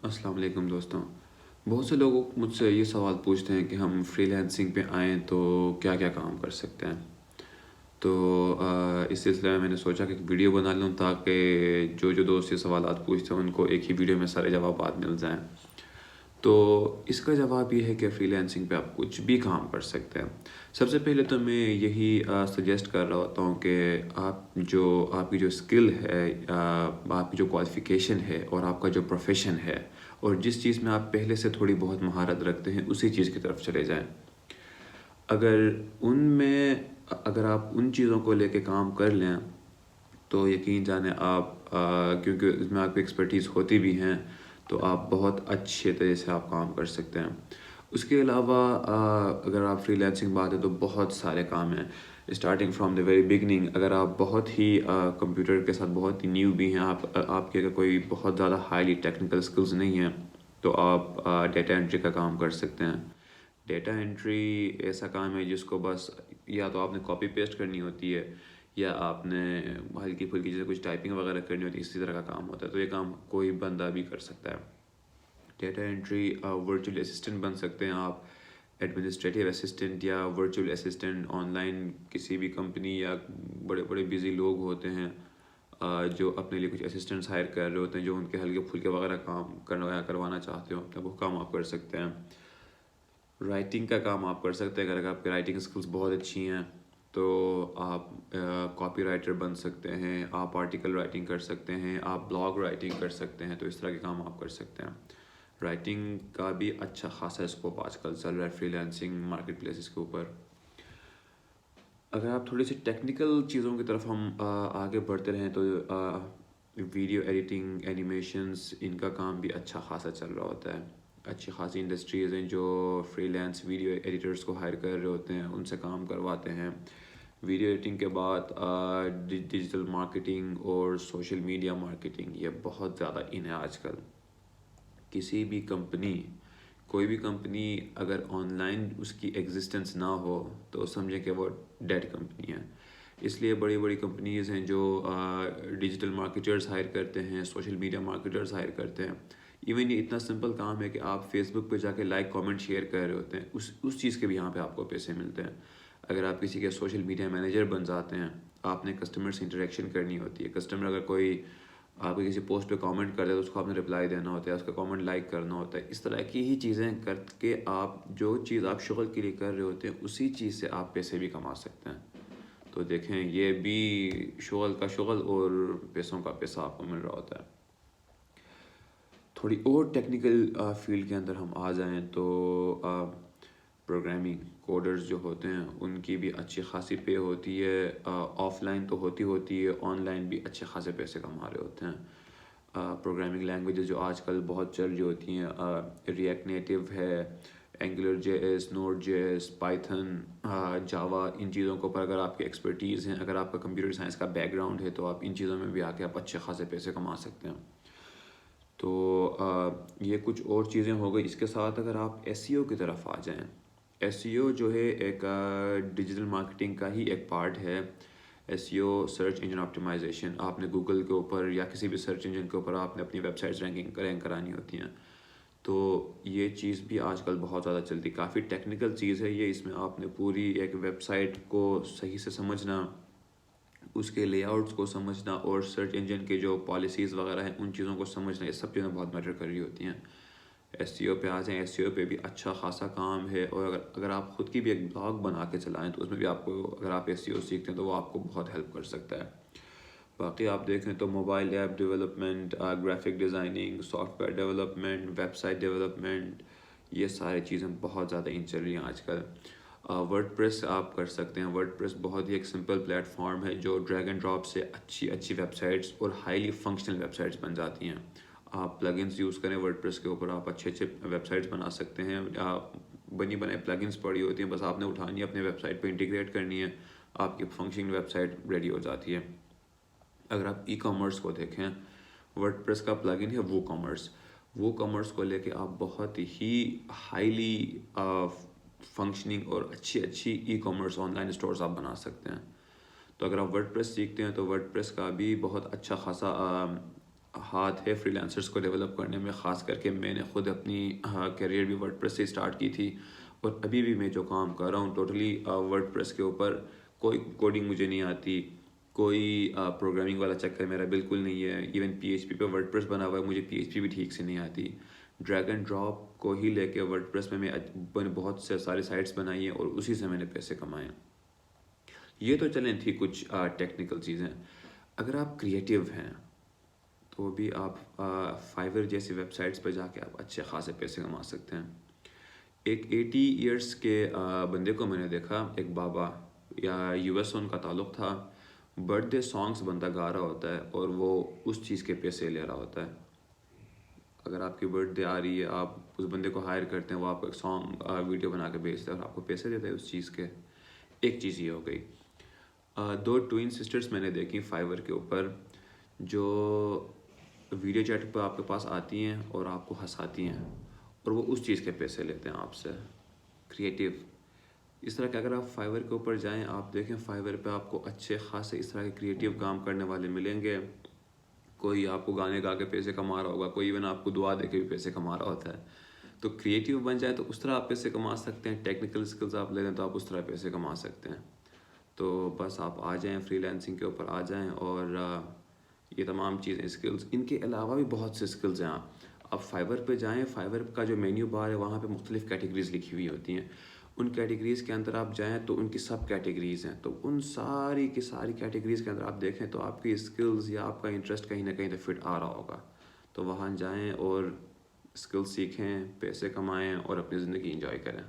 السلام علیکم دوستوں. بہت سے لوگ مجھ سے یہ سوال پوچھتے ہیں کہ ہم فری لانسنگ پہ آئیں تو کیا کیا کام کر سکتے ہیں. تو اس سلسلے میں نے سوچا کہ ایک ویڈیو بنا لوں تاکہ جو دوست یہ سوالات پوچھتے ہیں ان کو ایک ہی ویڈیو میں سارے جوابات مل جائیں. تو اس کا جواب یہ ہے کہ فری لانسنگ پہ آپ کچھ بھی کام کر سکتے ہیں. سب سے پہلے تو میں یہی سجیسٹ کر رہا ہوتا ہوں کہ آپ کی جو اسکل ہے، آپ کی جو کوالیفیکیشن ہے اور آپ کا جو پروفیشن ہے اور جس چیز میں آپ پہلے سے تھوڑی بہت مہارت رکھتے ہیں اسی چیز کی طرف چلے جائیں. اگر آپ ان چیزوں کو لے کے کام کر لیں تو یقین جانیں آپ کیونکہ اس میں آپ کی ایکسپرٹیز ہوتی بھی ہیں تو آپ بہت اچھے طرح سے آپ کام کر سکتے ہیں. اس کے علاوہ اگر آپ فری لانسنگ بات ہے تو بہت سارے کام ہیں. Starting from the very beginning, اگر آپ بہت ہی کمپیوٹر کے ساتھ بہت ہی نیو بھی ہیں، آپ کے اگر کوئی بہت زیادہ ہائیلی ٹیکنیکل اسکلز نہیں ہیں تو آپ ڈیٹا انٹری کا کام کر سکتے ہیں. ڈیٹا انٹری ایسا کام ہے جس کو بس یا تو آپ نے کاپی پیسٹ کرنی ہوتی ہے یا آپ نے ہلکی پھلکی جیسے کچھ ٹائپنگ وغیرہ کرنی ہوتی ہے، اسی طرح کا کام ہوتا ہے. تو یہ کام کوئی بندہ بھی کر سکتا ہے. ڈیٹا انٹری ورچوئل اسسٹنٹ بن سکتے ہیں آپ، ایڈمنسٹریٹو اسسٹنٹ یا ورچوئل اسسٹنٹ. آن لائن کسی بھی کمپنی یا بڑے بڑے بزی لوگ ہوتے ہیں جو اپنے لیے کچھ اسسٹنٹس ہائر کر رہے ہوتے ہیں، جو ان کے ہلکے پھلکے وغیرہ کام کروانا چاہتے ہو تو وہ کام آپ کر سکتے ہیں. رائٹنگ کا کام آپ کر سکتے ہیں. اگر آپ کی رائٹنگ اسکلس بہت اچھی ہیں تو آپ کاپی رائٹر بن سکتے ہیں، آپ آرٹیکل رائٹنگ کر سکتے ہیں، آپ بلاگ رائٹنگ کر سکتے ہیں. تو اس طرح کے کام آپ کر سکتے ہیں. رائٹنگ کا بھی اچھا خاصا اسکوپ آج کل چل رہا ہے فری لانسنگ مارکیٹ پلیسز کے اوپر. اگر آپ تھوڑی سی ٹیکنیکل چیزوں کی طرف ہم آگے بڑھتے رہیں تو ویڈیو ایڈیٹنگ، اینیمیشنز، ان کا کام بھی اچھا خاصا چل رہا ہوتا ہے. اچھی خاصی انڈسٹریز ہیں جو فری لانس ویڈیو ایڈیٹرز کو ہائر کر رہے ہوتے ہیں، ان سے کام کرواتے ہیں. ویڈیو ایڈیٹنگ کے بعد ڈیجیٹل مارکیٹنگ اور سوشل میڈیا مارکیٹنگ یہ بہت زیادہ ان ہے آج کل. کوئی بھی کمپنی اگر آن لائن اس کی ایگزسٹنس نہ ہو تو سمجھیں کہ وہ ڈیڈ کمپنی ہے. اس لیے بڑی بڑی کمپنیز ہیں جو ڈیجیٹل مارکیٹرز ہائر کرتے ہیں، سوشل میڈیا مارکیٹرز ہائر کرتے ہیں. ایون یہ اتنا سمپل کام ہے کہ آپ فیس بک پہ جا کے لائک کامنٹ شیئر کر رہے ہوتے ہیں، اس چیز کے بھی یہاں پہ آپ کو پیسے ملتے ہیں. اگر آپ کسی کے سوشل میڈیا مینیجر بن جاتے ہیں، آپ نے کسٹمر سے انٹریکشن کرنی ہوتی ہے. کسٹمر اگر کوئی آپ کے کسی پوسٹ پہ کامنٹ کر دے تو اس کو آپ نے رپلائی دینا ہوتا ہے، اس کا کامنٹ لائک کرنا ہوتا ہے. اس طرح کی ہی چیزیں کر کے آپ جو چیز آپ شغل کے لیے کر رہے ہوتے ہیں اسی چیز سے آپ پیسے بھی کما سکتے ہیں. تو دیکھیں یہ بھی شغل کا شغل اور پیسوں کا پیسہ آپ کو مل رہا ہوتا ہے. تھوڑی اور ٹیکنیکل فیلڈ کے اندر ہم آ جائیں تو پروگرامنگ کوڈرز جو ہوتے ہیں ان کی بھی اچھی خاصی پے ہوتی ہے. آف لائن تو ہوتی ہے، آن لائن بھی اچھے خاصے پیسے کما رہے ہوتے ہیں. پروگرامنگ لینگویجز جو آج کل بہت چل رہی ہوتی ہیں، ریئیکٹ نیٹیو ہے، Angular J S, Node J S, Python, Java. ان چیزوں کے اوپر اگر آپ کی ایکسپرٹیز ہیں، اگر آپ کا کمپیوٹر سائنس کا بیک گراؤنڈ ہے تو آپ ان چیزوں میں بھی آ کے آپ اچھے خاصے پیسے کما سکتے ہیں. تو یہ کچھ اور چیزیں ہو گئی. اس کے ساتھ اگر آپ ایس ای او کی طرف آ جائیں، ایس ای او جو ہے ایک ڈیجیٹل مارکیٹنگ کا ہی ایک پارٹ ہے. ایس ای او سرچ انجن آپٹیمائزیشن. آپ نے گوگل کے اوپر یا کسی بھی سرچ انجن کے اوپر آپ نے اپنی ویب سائٹس رینک کرانی ہوتی ہیں. تو یہ چیز بھی آج کل بہت زیادہ چلتی. کافی ٹیکنیکل چیز ہے یہ. اس میں آپ نے پوری ایک ویب سائٹ کو صحیح سے سمجھنا، اس کے لے آؤٹس کو سمجھنا اور سرچ انجن کے جو پالیسیز وغیرہ ہیں ان چیزوں کو سمجھنا، یہ سب چیزیں بہت میٹر کر رہی ہوتی ہیں. ایس سی او پہ آ جائیں، ایس سی او پہ بھی اچھا خاصا کام ہے. اور اگر آپ خود کی بھی ایک بلاگ بنا کے چلائیں تو اس میں بھی آپ کو، اگر آپ ایس سی او سیکھتے ہیں تو وہ آپ کو بہت ہیلپ کر سکتا ہے. باقی آپ دیکھیں تو mobile app development, graphic designing, software development, website development, یہ سارے چیزیں بہت زیادہ ان چل رہی ہیں آج کل. ورڈ پریس آپ کر سکتے ہیں. ورڈ پریس بہت ہی ایک سمپل پلیٹ فارم ہے جو ڈریگ اینڈ ڈراپ سے اچھی ویب سائٹس اور ہائیلی فنکشنل ویب سائٹس بن جاتی ہیں. آپ پلگنس یوز کریں ورڈ پریس کے اوپر، آپ اچھے ویب سائٹس بنا سکتے ہیں. بنی بنائے پلگنس پڑی ہوتی ہیں، بس آپ نے اٹھانی ہے، اپنے ویب سائٹ پہ انٹیگریٹ کرنی ہے، آپ کی فنکشننگ ویب سائٹ ریڈی ہو جاتی ہے. اگر آپ ای کامرس کو دیکھیں، ورڈ پریس کا پلگن ہے وہ کامرس کو لے کے آپ بہت ہی ہائیلی فنکشننگ اور اچھی e commerce on line stores آپ بنا سکتے ہیں. تو اگر آپ ورڈ پریس سیکھتے ہیں تو ورڈ پریس کا بھی بہت اچھا خاصا ہاتھ ہے فری لانسرس کو ڈیولپ کرنے میں. خاص کر کے میں نے خود اپنی کیریئر بھی ورڈ پریس سے اسٹارٹ کی تھی, اور ابھی بھی میں جو کام کر رہا ہوں ٹوٹلی ورڈ پریس کے اوپر. کوئی کوڈنگ مجھے نہیں آتی, کوئی پروگرامنگ والا چکر میرا بالکل نہیں ہے. ایون پی ایچ پی پہ ورڈ پریس بنا ہوا ہے, مجھے پی ایچ پی بھی ٹھیک سے نہیں آتی. ڈریگ اینڈ ڈراپ کو ہی لے کے ورڈ پریس میں نے بہت سے ساری سائٹس بنائی ہیں, اور اسی سے میں نے پیسے کمائے ہیں. یہ تو چلیں تھی کچھ ٹیکنیکل چیزیں. اگر آپ کریٹیو ہیں تو بھی آپ فائور جیسی ویب سائٹس پہ جا کے آپ اچھے خاصے پیسے کما سکتے ہیں. ایک 80 ایئرس کے بندے کو میں نے دیکھا, ایک بابا, یا یو ایس ان کا تعلق تھا. برتھ ڈے سانگس بندہ گا رہا ہوتا ہے اور وہ اس چیز کے پیسے لے رہا ہوتا ہے. اگر آپ کی برتھ ڈے آ رہی ہے, آپ اس بندے کو ہائر کرتے ہیں, وہ آپ کو ایک سانگ ویڈیو بنا کے بھیجتا ہے اور آپ کو پیسے دیتا ہے اس چیز کے. ایک چیز یہ ہو گئی. 2 ٹوئن سسٹرس میں نے دیکھی فائور کے اوپر, جو ویڈیو چیٹ پہ آپ کے پاس آتی ہیں اور آپ کو ہنساتی ہیں, اور وہ اس چیز کے پیسے لیتے ہیں آپ سے. کریٹیو اس طرح کہ اگر آپ فائور کے اوپر جائیں, آپ دیکھیں فائور پہ آپ کو اچھے خاصے اس طرح کے کریٹیو کام کرنے والے ملیں گے. کوئی آپ کو گانے گا کے پیسے کما رہا ہوگا, کوئی ایون آپ کو دعا دے کے بھی پیسے کما رہا ہوتا ہے. تو کریٹیو بن جائے تو اس طرح آپ پیسے کما سکتے ہیں. ٹیکنیکل اسکلز آپ لے لیں تو آپ اس طرح پیسے کما سکتے ہیں. تو بس آپ آ جائیں, فری لانسنگ کے اوپر آ جائیں, اور یہ تمام چیزیں اسکلز. ان کے علاوہ بھی بہت سے اسکلز ہیں. آپ فائور پہ جائیں, فائور کا جو مینیو بار ہے وہاں پہ مختلف کیٹیگریز لکھی ہوئی ہوتی ہیں. ان کیٹیگریز کے اندر آپ جائیں تو ان کی سب کیٹیگریز ہیں, تو ان ساری کی ساری کیٹیگریز کے اندر آپ دیکھیں تو آپ کی اسکلز یا آپ کا انٹرسٹ کہیں نہ کہیں تو فٹ آ رہا ہوگا. تو وہاں جائیں اور اسکل سیکھیں, پیسے کمائیں اور اپنی زندگی انجوائے کریں.